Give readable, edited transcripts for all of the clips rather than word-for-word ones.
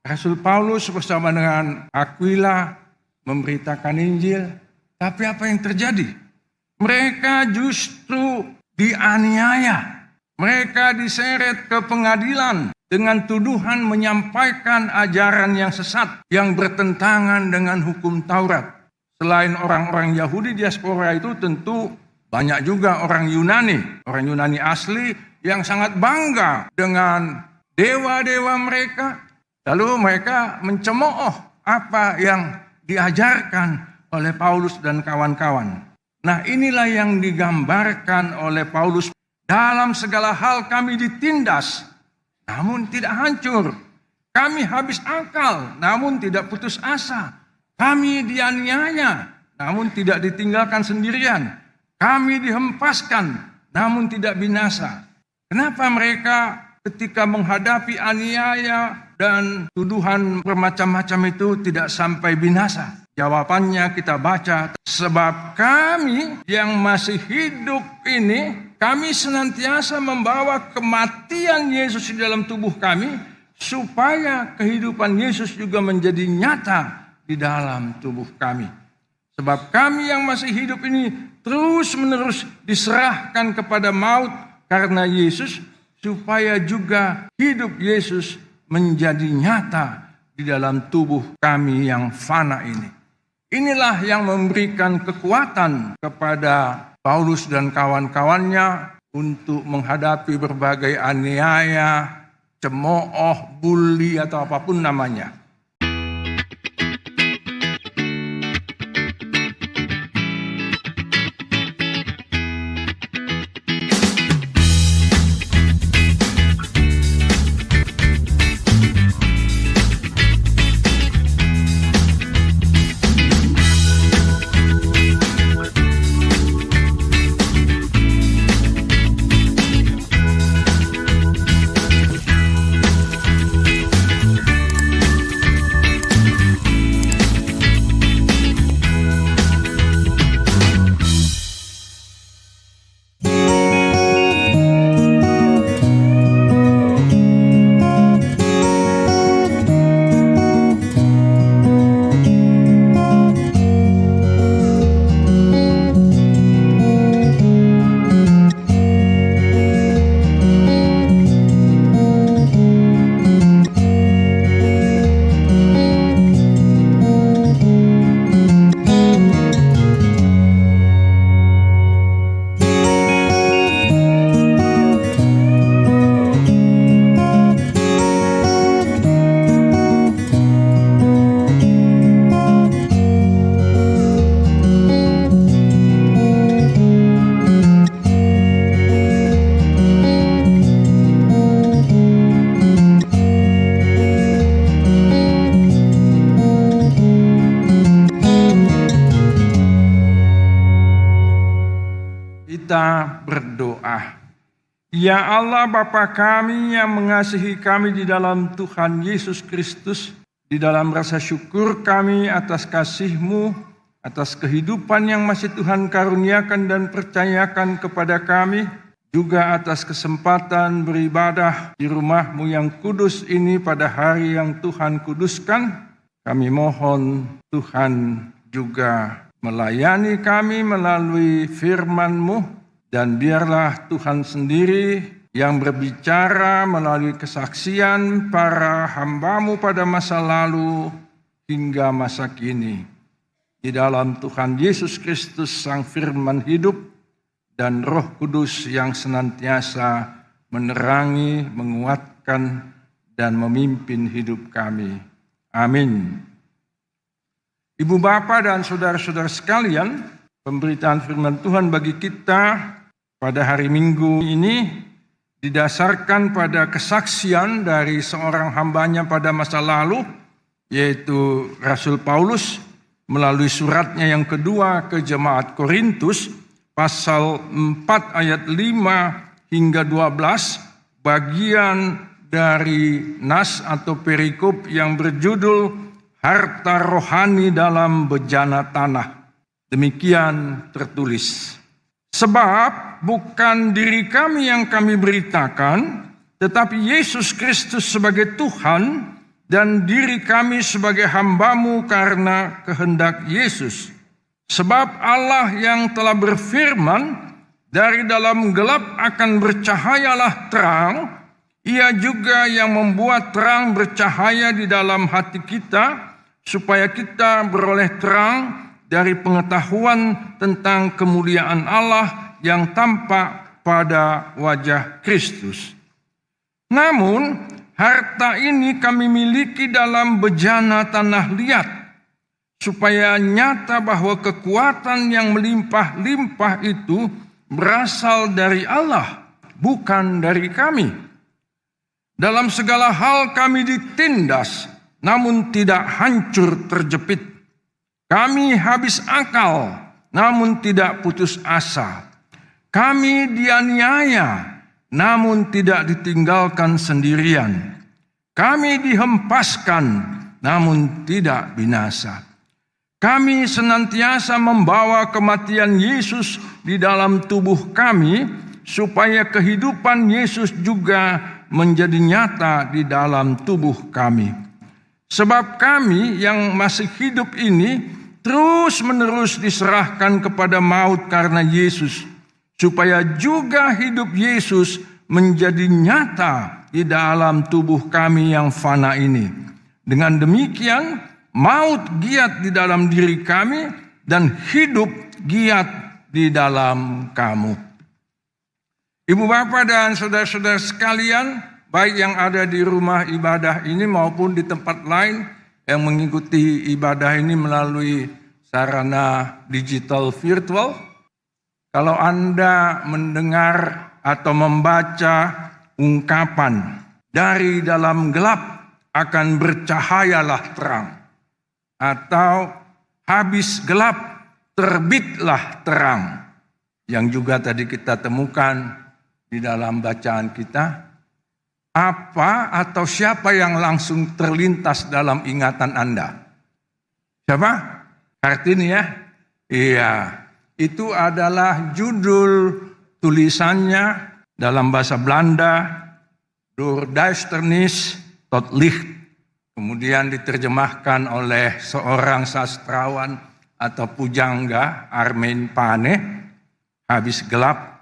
Rasul Paulus bersama dengan Aquila memberitakan Injil. Tapi apa yang terjadi? Mereka justru dianiaya. Mereka diseret ke pengadilan dengan tuduhan menyampaikan ajaran yang sesat yang bertentangan dengan hukum Taurat. Selain orang-orang Yahudi diaspora itu tentu banyak juga orang Yunani asli yang sangat bangga dengan dewa-dewa mereka. Lalu mereka mencemooh apa yang diajarkan oleh Paulus dan kawan-kawan. Nah, inilah yang digambarkan oleh Paulus. Dalam segala hal kami ditindas, namun tidak hancur. Kami habis akal, namun tidak putus asa. Kami dianiaya, namun tidak ditinggalkan sendirian. Kami dihempaskan, namun tidak binasa. Kenapa mereka ketika menghadapi aniaya dan tuduhan bermacam-macam itu tidak sampai binasa? Jawabannya kita baca, sebab kami yang masih hidup ini, kami senantiasa membawa kematian Yesus di dalam tubuh kami, supaya kehidupan Yesus juga menjadi nyata di dalam tubuh kami. Sebab kami yang masih hidup ini terus-menerus diserahkan kepada maut karena Yesus, supaya juga hidup Yesus menjadi nyata di dalam tubuh kami yang fana ini. Inilah yang memberikan kekuatan kepada Paulus dan kawan-kawannya untuk menghadapi berbagai aniaya, cemooh, bully atau apapun namanya. Kita berdoa. Ya Allah Bapa kami yang mengasihi kami di dalam Tuhan Yesus Kristus, di dalam rasa syukur kami atas kasih-Mu, atas kehidupan yang masih Tuhan karuniakan dan percayakan kepada kami, juga atas kesempatan beribadah di rumah-Mu yang kudus ini pada hari yang Tuhan kuduskan. Kami mohon Tuhan juga melayani kami melalui firman-Mu, dan biarlah Tuhan sendiri yang berbicara melalui kesaksian para hamba-Mu pada masa lalu hingga masa kini. Di dalam Tuhan Yesus Kristus Sang Firman hidup dan Roh Kudus yang senantiasa menerangi, menguatkan, dan memimpin hidup kami. Amin. Ibu bapa dan saudara-saudara sekalian, pemberitaan firman Tuhan bagi kita pada hari Minggu ini didasarkan pada kesaksian dari seorang hambanya pada masa lalu, yaitu Rasul Paulus melalui suratnya yang kedua ke jemaat Korintus, pasal 4 ayat 5 hingga 12, bagian dari nas atau perikop yang berjudul harta rohani dalam bejana tanah. Demikian tertulis. Sebab bukan diri kami yang kami beritakan, tetapi Yesus Kristus sebagai Tuhan dan diri kami sebagai hamba-Mu karena kehendak Yesus. Sebab Allah yang telah berfirman, dari dalam gelap akan bercahayalah terang, Ia juga yang membuat terang bercahaya di dalam hati kita, supaya kita beroleh terang dari pengetahuan tentang kemuliaan Allah yang tampak pada wajah Kristus. Namun, harta ini kami miliki dalam bejana tanah liat, supaya nyata bahwa kekuatan yang melimpah-limpah itu berasal dari Allah, bukan dari kami. Dalam segala hal kami ditindas, namun tidak hancur terjepit. Kami habis akal, namun tidak putus asa. Kami dianiaya, namun tidak ditinggalkan sendirian. Kami dihempaskan, namun tidak binasa. Kami senantiasa membawa kematian Yesus di dalam tubuh kami, supaya kehidupan Yesus juga menjadi nyata di dalam tubuh kami. Sebab kami yang masih hidup ini terus-menerus diserahkan kepada maut karena Yesus, supaya juga hidup Yesus menjadi nyata di dalam tubuh kami yang fana ini. Dengan demikian, maut giat di dalam diri kami dan hidup giat di dalam kamu. Ibu bapak dan saudara-saudara sekalian, baik yang ada di rumah ibadah ini maupun di tempat lain yang mengikuti ibadah ini melalui sarana digital virtual. Kalau Anda mendengar atau membaca ungkapan dari dalam gelap akan bercahayalah terang, atau habis gelap terbitlah terang, yang juga tadi kita temukan di dalam bacaan kita, apa atau siapa yang langsung terlintas dalam ingatan Anda? Siapa? Kartini ya? Iya. Itu adalah judul tulisannya dalam bahasa Belanda, Door Duisternis tot Licht. Kemudian diterjemahkan oleh seorang sastrawan atau pujangga, Armin Pane, habis gelap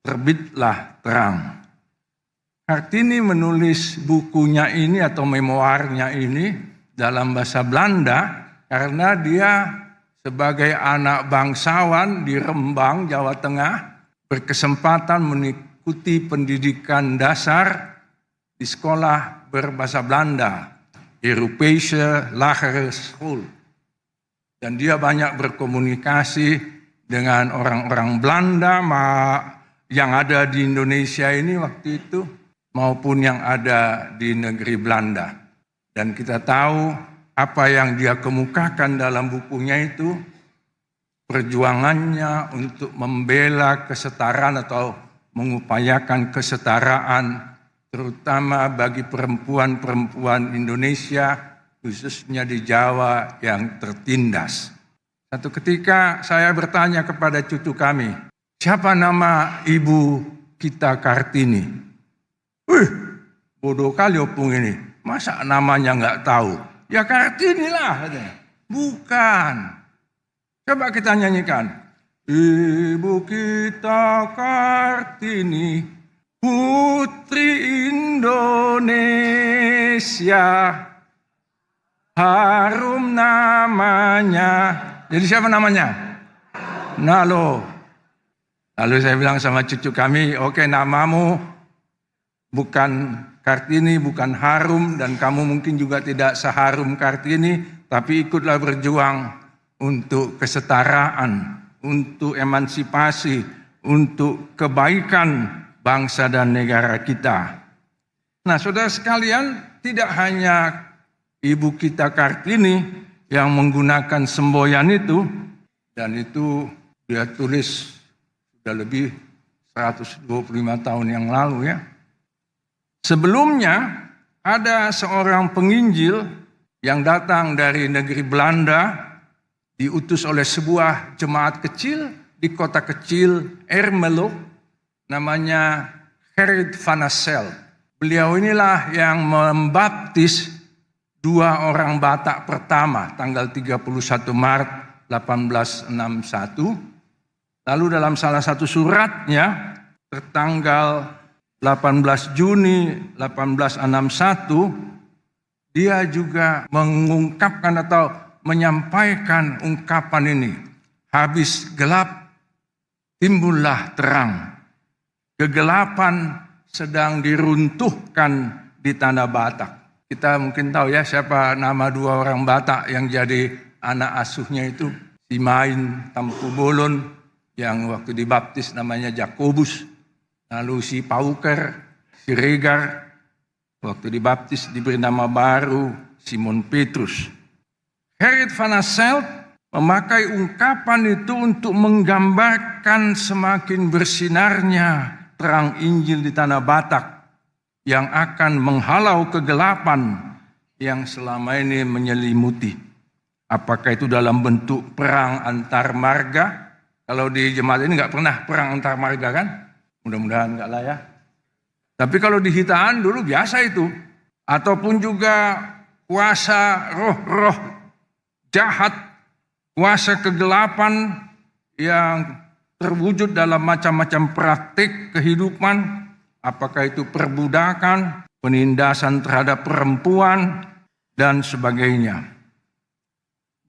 terbitlah terang. Kartini menulis bukunya ini atau memoarnya ini dalam bahasa Belanda karena dia sebagai anak bangsawan di Rembang, Jawa Tengah, berkesempatan mengikuti pendidikan dasar di sekolah berbahasa Belanda, Europese Lagere School. Dan dia banyak berkomunikasi dengan orang-orang Belanda yang ada di Indonesia ini waktu itu, maupun yang ada di negeri Belanda. Dan kita tahu apa yang dia kemukakan dalam bukunya itu, perjuangannya untuk membela kesetaraan atau mengupayakan kesetaraan, terutama bagi perempuan-perempuan Indonesia, khususnya di Jawa yang tertindas. Satu ketika saya bertanya kepada cucu kami, siapa nama ibu kita Kartini? Bodoh kali opung ini. Masa namanya nggak tahu? Ya Kartini lah. Bukan. Coba kita nyanyikan. Ibu kita Kartini, Putri Indonesia, harum namanya. Jadi siapa namanya? Nalo. Lalu saya bilang sama cucu kami, oke, namamu bukan Kartini, bukan harum, dan kamu mungkin juga tidak seharum Kartini, tapi ikutlah berjuang untuk kesetaraan, untuk emansipasi, untuk kebaikan bangsa dan negara kita. Nah, saudara sekalian, tidak hanya ibu kita Kartini yang menggunakan semboyan itu, dan itu dia tulis sudah lebih 125 tahun yang lalu ya. Sebelumnya ada seorang penginjil yang datang dari negeri Belanda, diutus oleh sebuah jemaat kecil di kota kecil Ermelo, namanya Gerrit van Assel. Beliau inilah yang membaptis dua orang Batak pertama tanggal 31 Maret 1861. Lalu dalam salah satu suratnya tertanggal 18 Juni 1861, dia juga mengungkapkan atau menyampaikan ungkapan ini. Habis gelap, timbullah terang. Kegelapan sedang diruntuhkan di tanah Batak. Kita mungkin tahu ya siapa nama dua orang Batak yang jadi anak asuhnya itu. Si Main Tampu Bolon yang waktu dibaptis namanya Jakobus. Lalu si Pauker, si Regar, waktu dibaptis diberi nama baru Simon Petrus. Gerrit van Hasselt memakai ungkapan itu untuk menggambarkan semakin bersinarnya terang Injil di tanah Batak yang akan menghalau kegelapan yang selama ini menyelimuti. Apakah itu dalam bentuk perang antar marga? Kalau di jemaat ini nggak pernah perang antar marga kan? Mudah-mudahan nggak lah ya. Tapi kalau di Hitaan dulu biasa itu. Ataupun juga kuasa roh-roh jahat, kuasa kegelapan yang terwujud dalam macam-macam praktik kehidupan. Apakah itu perbudakan, penindasan terhadap perempuan, dan sebagainya.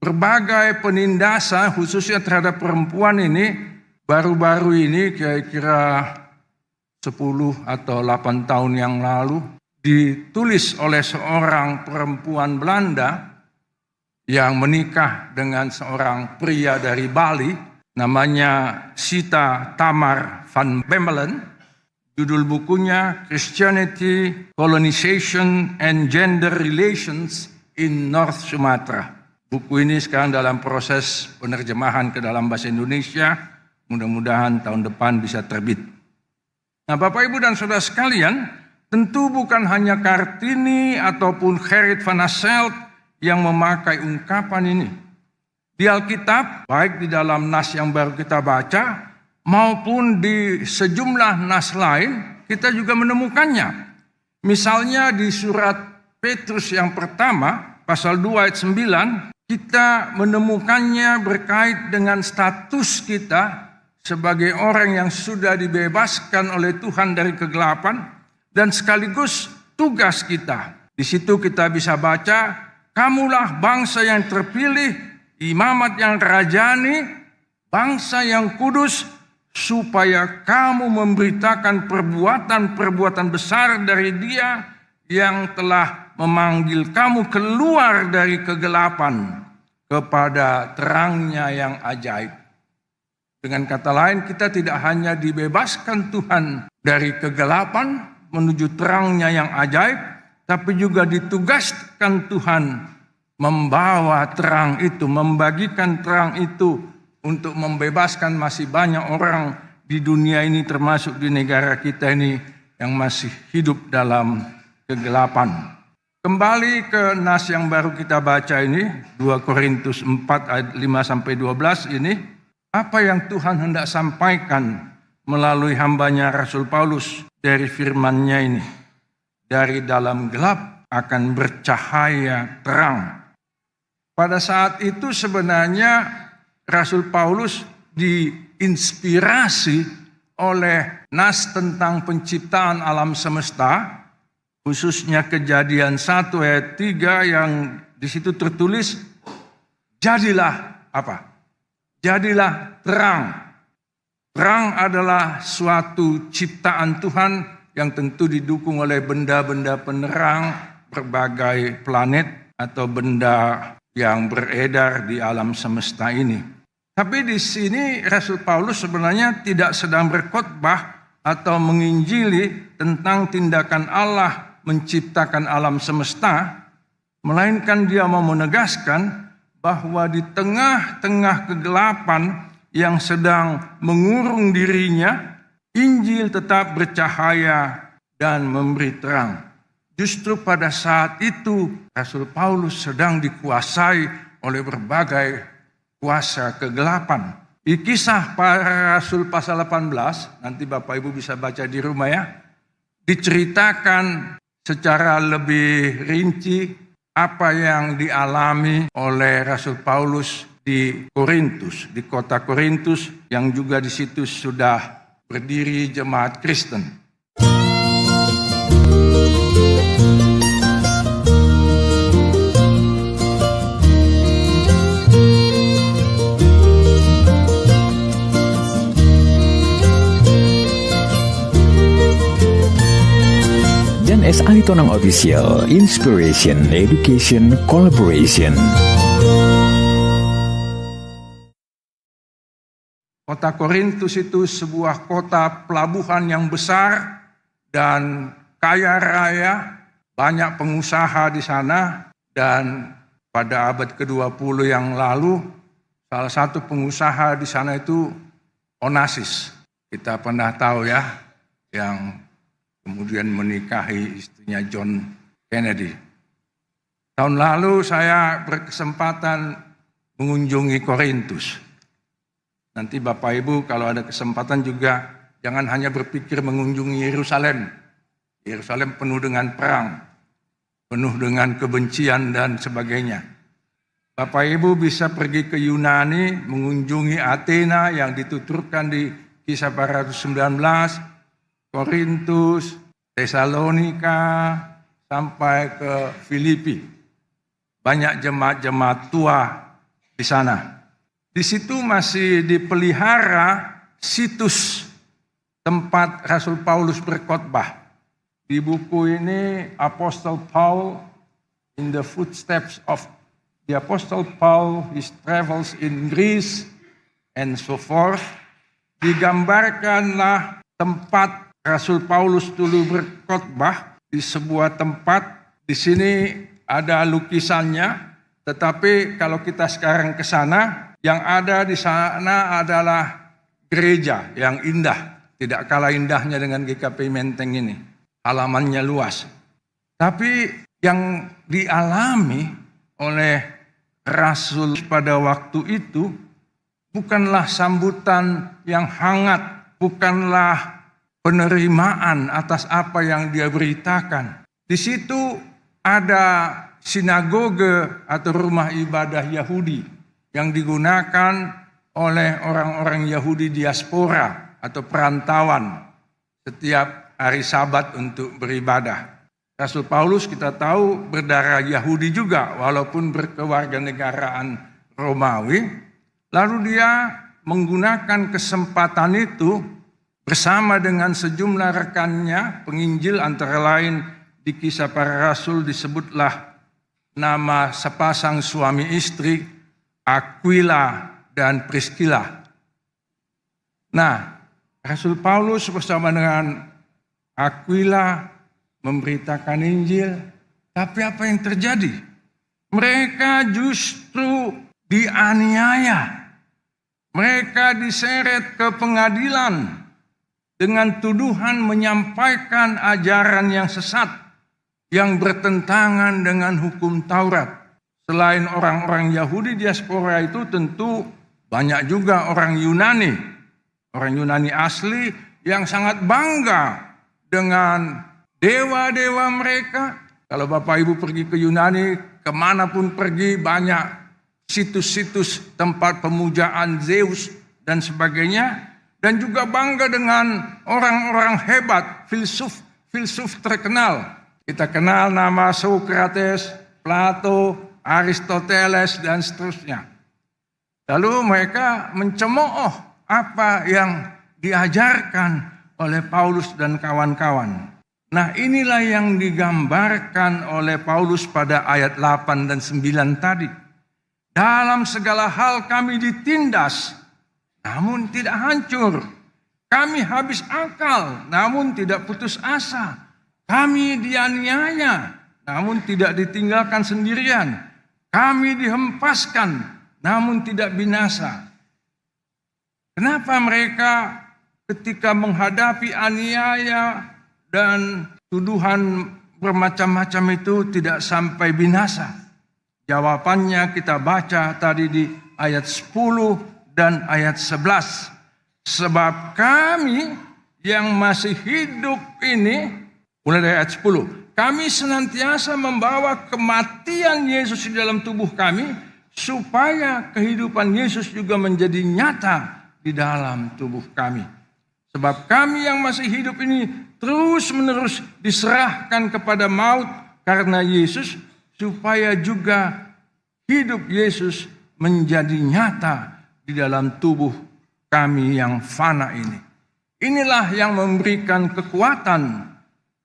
Berbagai penindasan khususnya terhadap perempuan ini baru-baru ini kira-kira 10 atau 8 tahun yang lalu ditulis oleh seorang perempuan Belanda yang menikah dengan seorang pria dari Bali namanya Sita Tamar van Bemmelen. Judul bukunya Christianity, Colonization and Gender Relations in North Sumatra. Buku ini sekarang dalam proses penerjemahan ke dalam bahasa Indonesia. Mudah-mudahan tahun depan bisa terbit. Nah, Bapak, Ibu, dan Saudara sekalian, tentu bukan hanya Kartini ataupun Gerrit van Hasselt yang memakai ungkapan ini. Di Alkitab, baik di dalam nas yang baru kita baca, maupun di sejumlah nas lain, kita juga menemukannya. Misalnya di surat Petrus yang pertama, pasal 2 ayat 9, kita menemukannya berkait dengan status kita sebagai orang yang sudah dibebaskan oleh Tuhan dari kegelapan dan sekaligus tugas kita. Di situ kita bisa baca, kamulah bangsa yang terpilih, imamat yang rajani, bangsa yang kudus, supaya kamu memberitakan perbuatan-perbuatan besar dari Dia yang telah memanggil kamu keluar dari kegelapan kepada terangnya yang ajaib. Dengan kata lain, kita tidak hanya dibebaskan Tuhan dari kegelapan menuju terangnya yang ajaib, tapi juga ditugaskan Tuhan membawa terang itu, membagikan terang itu untuk membebaskan masih banyak orang di dunia ini, termasuk di negara kita ini yang masih hidup dalam kegelapan. Kembali ke nas yang baru kita baca ini, 2 Korintus 4 ayat 5-12 ini. Apa yang Tuhan hendak sampaikan melalui hambanya Rasul Paulus dari firman-Nya ini? Dari dalam gelap akan bercahaya terang. Pada saat itu sebenarnya Rasul Paulus diinspirasi oleh nas tentang penciptaan alam semesta, khususnya Kejadian 1 ayat 3 yang di situ tertulis, jadilah apa? Jadilah terang. Terang adalah suatu ciptaan Tuhan yang tentu didukung oleh benda-benda penerang, berbagai planet atau benda yang beredar di alam semesta ini. Tapi di sini Rasul Paulus sebenarnya tidak sedang berkhotbah atau menginjili tentang tindakan Allah menciptakan alam semesta, melainkan dia mau menegaskan bahwa di tengah-tengah kegelapan yang sedang mengurung dirinya, Injil tetap bercahaya dan memberi terang. Justru pada saat itu Rasul Paulus sedang dikuasai oleh berbagai kuasa kegelapan. Di Kisah Para Rasul pasal 18, nanti Bapak Ibu bisa baca di rumah ya, diceritakan secara lebih rinci apa yang dialami oleh Rasul Paulus di Korintus, di kota Korintus yang juga di situ sudah berdiri jemaat Kristen. Dan SI Tonang Official, Inspiration, Education, Collaboration. Kota Korintus itu sebuah kota pelabuhan yang besar dan kaya raya, banyak pengusaha di sana, dan pada abad ke-20 yang lalu salah satu pengusaha di sana itu Onassis. Kita pernah tahu ya, yang kemudian menikahi istrinya John Kennedy. Tahun lalu saya berkesempatan mengunjungi Korintus. Nanti Bapak Ibu kalau ada kesempatan juga jangan hanya berpikir mengunjungi Yerusalem. Yerusalem penuh dengan perang, penuh dengan kebencian dan sebagainya. Bapak Ibu bisa pergi ke Yunani, mengunjungi Athena yang dituturkan di Kisah Para Rasul 19, Korintus, Tesalonika, sampai ke Filipi. Banyak jemaat-jemaat tua di sana. Di situ masih dipelihara situs tempat Rasul Paulus berkhotbah. Di buku ini Apostle Paul in the Footsteps of the Apostle Paul, His Travels in Greece and so forth. Digambarkanlah tempat Rasul Paulus dulu berkhotbah di sebuah tempat. Di sini ada lukisannya, tetapi kalau kita sekarang ke sana, yang ada di sana adalah gereja yang indah, tidak kalah indahnya dengan GKP Menteng ini. Halamannya luas. Tapi yang dialami oleh Rasul pada waktu itu bukanlah sambutan yang hangat, bukanlah penerimaan atas apa yang dia beritakan. Di situ ada sinagoge atau rumah ibadah Yahudi yang digunakan oleh orang-orang Yahudi diaspora atau perantauan setiap hari Sabat untuk beribadah. Rasul Paulus kita tahu berdarah Yahudi juga walaupun berkewarganegaraan Romawi. Lalu dia menggunakan kesempatan itu bersama dengan sejumlah rekannya, penginjil antara lain di Kisah Para Rasul disebutlah nama sepasang suami istri, Aquila dan Priscilla. Nah, Rasul Paulus bersama dengan Aquila memberitakan Injil, tapi apa yang terjadi? Mereka justru dianiaya. Mereka diseret ke pengadilan dengan tuduhan menyampaikan ajaran yang sesat yang bertentangan dengan hukum Taurat. Selain orang-orang Yahudi diaspora itu tentu banyak juga orang Yunani asli yang sangat bangga dengan dewa-dewa mereka. Kalau Bapak Ibu pergi ke Yunani, kemanapun pergi banyak situs-situs tempat pemujaan Zeus dan sebagainya. Dan juga bangga dengan orang-orang hebat, filsuf terkenal. Kita kenal nama Sokrates, Plato, Aristoteles, dan seterusnya. Lalu mereka mencemooh apa yang diajarkan oleh Paulus dan kawan-kawan. Nah, inilah yang digambarkan oleh Paulus pada ayat 8 dan 9 tadi. Dalam segala hal kami ditindas, namun tidak hancur. Kami habis akal, namun tidak putus asa. Kami dianiaya, namun tidak ditinggalkan sendirian. Kami dihempaskan, namun tidak binasa. Kenapa mereka ketika menghadapi aniaya dan tuduhan bermacam-macam itu tidak sampai binasa? Jawabannya kita baca tadi di ayat 10 dan ayat 11. Sebab kami yang masih hidup ini, mulai dari ayat 10. kami senantiasa membawa kematian Yesus di dalam tubuh kami, supaya kehidupan Yesus juga menjadi nyata di dalam tubuh kami. Sebab kami yang masih hidup ini terus-menerus diserahkan kepada maut karena Yesus, supaya juga hidup Yesus menjadi nyata di dalam tubuh kami yang fana ini. Inilah yang memberikan kekuatan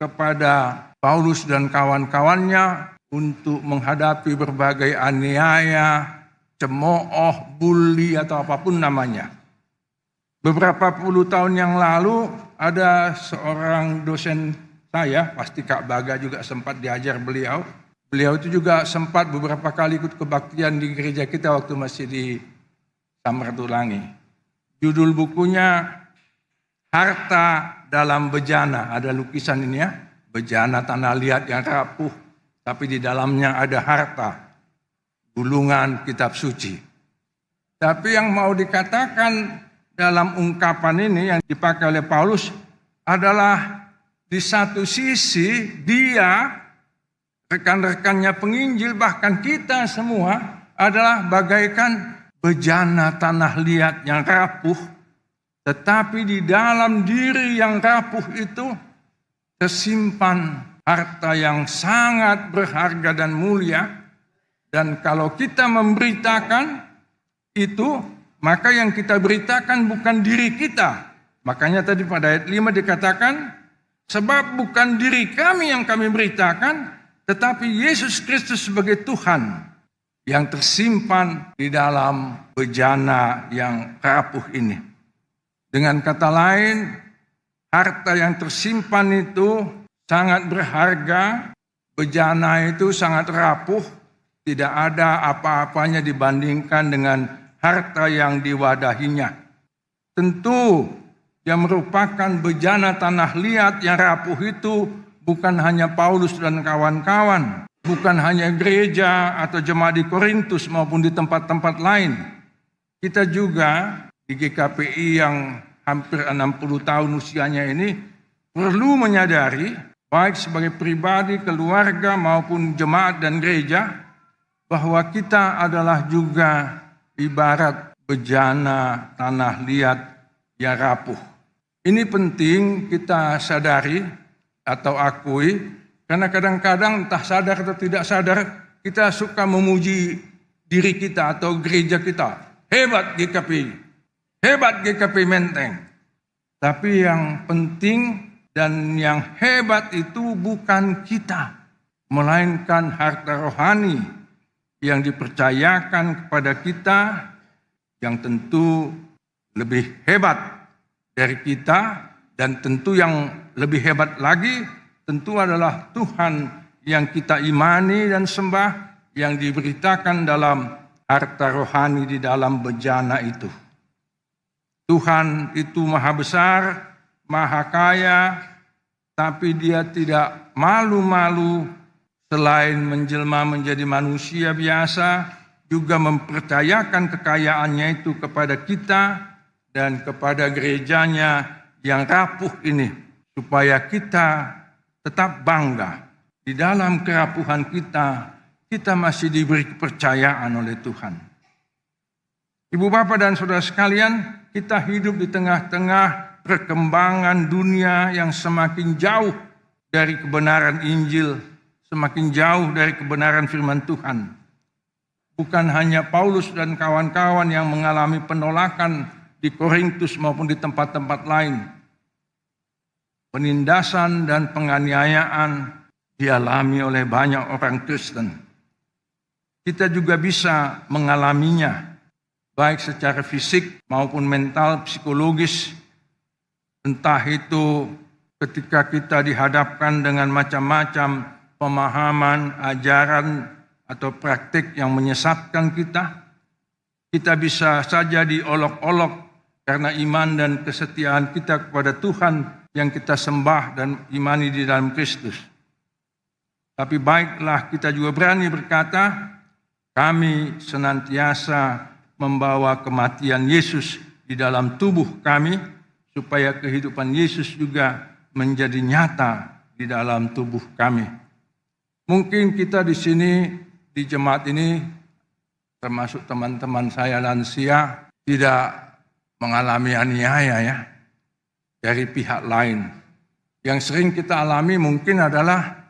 kepada Paulus dan kawan-kawannya untuk menghadapi berbagai aniaya, cemooh, bully, atau apapun namanya. Beberapa puluh tahun yang lalu ada seorang dosen saya, pasti Kak Baga juga sempat diajar beliau. Beliau itu juga sempat beberapa kali ikut kebaktian di gereja kita waktu masih di Samratulangi. Judul bukunya Harta dalam Bejana. Ada lukisan ini ya, bejana tanah liat yang rapuh, tapi di dalamnya ada harta, gulungan kitab suci. Tapi yang mau dikatakan dalam ungkapan ini yang dipakai oleh Paulus adalah di satu sisi dia, rekan-rekannya penginjil, bahkan kita semua adalah bagaikan bejana tanah liat yang rapuh, tetapi di dalam diri yang rapuh itu tersimpan harta yang sangat berharga dan mulia. Dan kalau kita memberitakan itu, maka yang kita beritakan bukan diri kita. Makanya tadi pada ayat 5 dikatakan, sebab bukan diri kami yang kami beritakan, tetapi Yesus Kristus sebagai Tuhan yang tersimpan di dalam bejana yang rapuh ini. Dengan kata lain, harta yang tersimpan itu sangat berharga, bejana itu sangat rapuh, tidak ada apa-apanya dibandingkan dengan harta yang diwadahinya. Tentu yang merupakan bejana tanah liat yang rapuh itu bukan hanya Paulus dan kawan-kawan, bukan hanya gereja atau jemaat di Korintus maupun di tempat-tempat lain. Kita juga di GKPI yang hampir 60 tahun usianya ini perlu menyadari, baik sebagai pribadi, keluarga maupun jemaat dan gereja, bahwa kita adalah juga ibarat bejana tanah liat yang rapuh. Ini penting kita sadari atau akui, karena kadang-kadang entah sadar atau tidak sadar, kita suka memuji diri kita atau gereja kita. Hebat GKPI, hebat GKPI Menteng. Tapi yang penting dan yang hebat itu bukan kita, melainkan harta rohani yang dipercayakan kepada kita, yang tentu lebih hebat dari kita, dan tentu yang lebih hebat lagi tentu adalah Tuhan yang kita imani dan sembah, yang diberitakan dalam harta rohani di dalam bejana itu. Tuhan itu maha besar, maha kaya, tapi Dia tidak malu-malu selain menjelma menjadi manusia biasa, juga mempercayakan kekayaannya itu kepada kita dan kepada gerejanya yang rapuh ini, supaya kita tetap bangga di dalam kerapuhan kita, kita masih diberi kepercayaan oleh Tuhan. Ibu bapak dan saudara sekalian, kita hidup di tengah-tengah perkembangan dunia yang semakin jauh dari kebenaran Injil, semakin jauh dari kebenaran firman Tuhan. Bukan hanya Paulus dan kawan-kawan yang mengalami penolakan di Korintus maupun di tempat-tempat lain. Penindasan dan penganiayaan dialami oleh banyak orang Kristen. Kita juga bisa mengalaminya, baik secara fisik maupun mental, psikologis. Entah itu ketika kita dihadapkan dengan macam-macam pemahaman, ajaran, atau praktik yang menyesatkan kita. Kita bisa saja diolok-olok karena iman dan kesetiaan kita kepada Tuhan yang kita sembah dan imani di dalam Kristus. Tapi baiklah kita juga berani berkata, kami senantiasa membawa kematian Yesus di dalam tubuh kami, supaya kehidupan Yesus juga menjadi nyata di dalam tubuh kami. Mungkin kita di sini, di jemaat ini, termasuk teman-teman saya lansia, tidak mengalami aniaya ya dari pihak lain. Yang sering kita alami mungkin adalah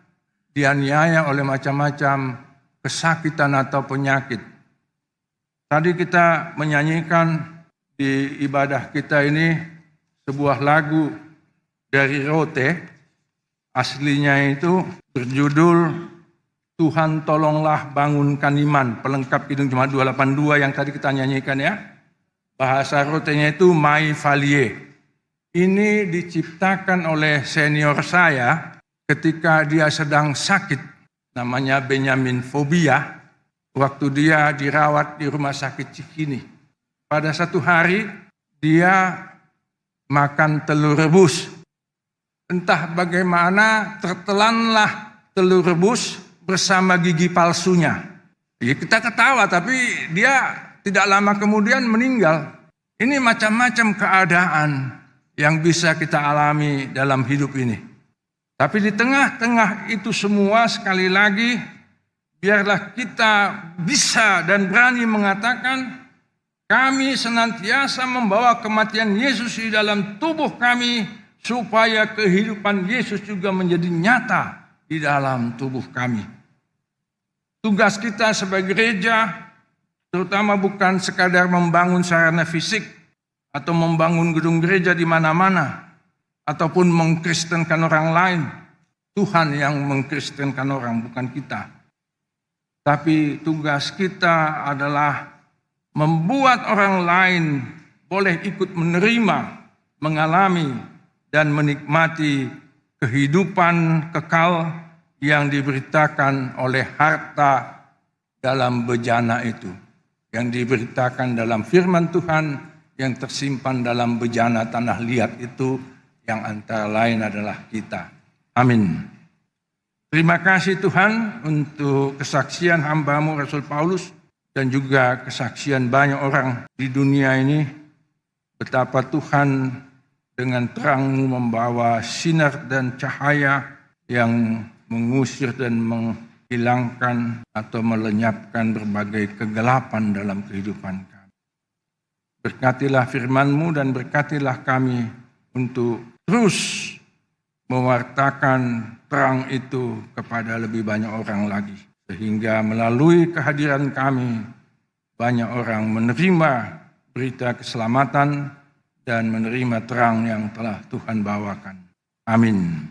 dianiaya oleh macam-macam kesakitan atau penyakit. Tadi kita menyanyikan di ibadah kita ini sebuah lagu dari Rote. Aslinya itu berjudul Tuhan Tolonglah Bangunkan Iman, pelengkap Kidung Jemaat 282 yang tadi kita nyanyikan ya. Bahasa Rotenya itu Mai Valie. Ini diciptakan oleh senior saya ketika dia sedang sakit, namanya Benjamin Fobia, waktu dia dirawat di rumah sakit Cikini. Pada satu hari dia makan telur rebus. Entah bagaimana tertelanlah telur rebus bersama gigi palsunya. Ya, kita ketawa tapi dia tidak lama kemudian meninggal. Ini macam-macam keadaan yang bisa kita alami dalam hidup ini. Tapi di tengah-tengah itu semua sekali lagi biarlah kita bisa dan berani mengatakan kami senantiasa membawa kematian Yesus di dalam tubuh kami supaya kehidupan Yesus juga menjadi nyata di dalam tubuh kami. Tugas kita sebagai gereja terutama bukan sekadar membangun sarana fisik atau membangun gedung gereja di mana-mana ataupun mengkristenkan orang lain. Tuhan yang mengkristenkan orang, bukan kita. Tapi tugas kita adalah membuat orang lain boleh ikut menerima, mengalami dan menikmati kehidupan kekal yang diberitakan oleh harta dalam bejana itu. Yang diberitakan dalam firman Tuhan yang tersimpan dalam bejana tanah liat itu yang antara lain adalah kita. Amin. Terima kasih Tuhan untuk kesaksian hamba-Mu Rasul Paulus dan juga kesaksian banyak orang di dunia ini. Betapa Tuhan dengan terang-Mu membawa sinar dan cahaya yang mengusir dan menghilangkan atau melenyapkan berbagai kegelapan dalam kehidupan kami. Berkatilah firman-Mu dan berkatilah kami untuk terus mewartakan terang itu kepada lebih banyak orang lagi. Sehingga melalui kehadiran kami banyak orang menerima berita keselamatan dan menerima terang yang telah Tuhan bawakan. Amin.